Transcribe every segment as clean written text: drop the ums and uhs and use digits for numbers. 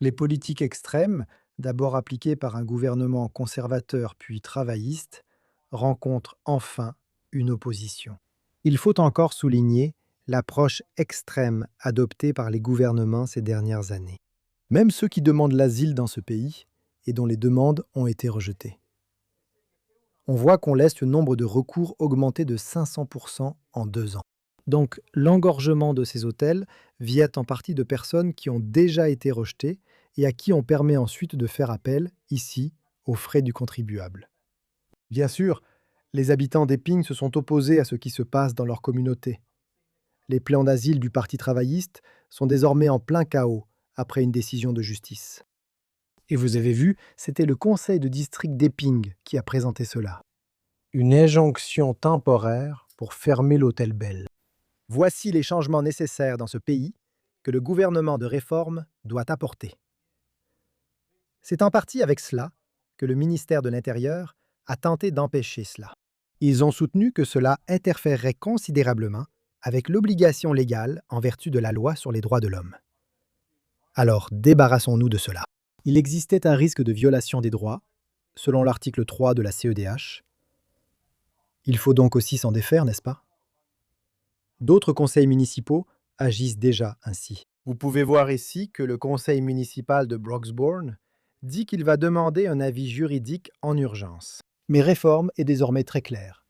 Les politiques extrêmes, d'abord appliquées par un gouvernement conservateur puis travailliste, rencontrent enfin une opposition. Il faut encore souligner l'approche extrême adoptée par les gouvernements ces dernières années. Même ceux qui demandent l'asile dans ce pays et dont les demandes ont été rejetées. On voit qu'on laisse le nombre de recours augmenter de 500% en 2 ans. Donc l'engorgement de ces hôtels vient en partie de personnes qui ont déjà été rejetées et à qui on permet ensuite de faire appel, ici, aux frais du contribuable. Bien sûr, les habitants d'Épingle se sont opposés à ce qui se passe dans leur communauté. Les plans d'asile du Parti travailliste sont désormais en plein chaos après une décision de justice. Et vous avez vu, c'était le conseil de district d'Épingle qui a présenté cela. Une injonction temporaire pour fermer l'hôtel Bell. Voici les changements nécessaires dans ce pays que le gouvernement de réforme doit apporter. C'est en partie avec cela que le ministère de l'Intérieur a tenté d'empêcher cela. Ils ont soutenu que cela interférerait considérablement avec l'obligation légale en vertu de la loi sur les droits de l'homme. Alors, débarrassons-nous de cela. Il existait un risque de violation des droits, selon l'article 3 de la CEDH. Il faut donc aussi s'en défaire, n'est-ce pas? D'autres conseils municipaux agissent déjà ainsi. Vous pouvez voir ici que le conseil municipal de Broxbourne dit qu'il va demander un avis juridique en urgence. Mais réforme est désormais très claire.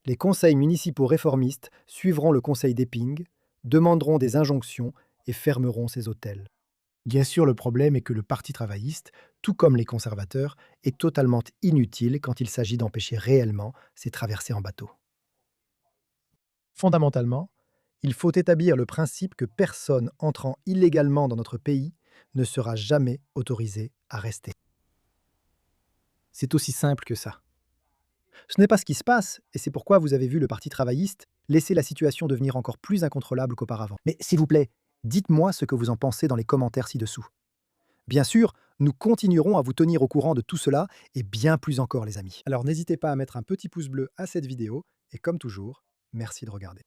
Les conseils municipaux réformistes suivront le conseil d'Épingle, demanderont des injonctions et fermeront ces hôtels. Bien sûr, le problème est que le Parti travailliste, tout comme les conservateurs, est totalement inutile quand il s'agit d'empêcher réellement ces traversées en bateau. Fondamentalement, il faut établir le principe que personne entrant illégalement dans notre pays ne sera jamais autorisé à rester. C'est aussi simple que ça. Ce n'est pas ce qui se passe, et c'est pourquoi vous avez vu le Parti travailliste laisser la situation devenir encore plus incontrôlable qu'auparavant. Mais s'il vous plaît, dites-moi ce que vous en pensez dans les commentaires ci-dessous. Bien sûr, nous continuerons à vous tenir au courant de tout cela et bien plus encore, les amis. Alors n'hésitez pas à mettre un petit pouce bleu à cette vidéo et comme toujours, merci de regarder.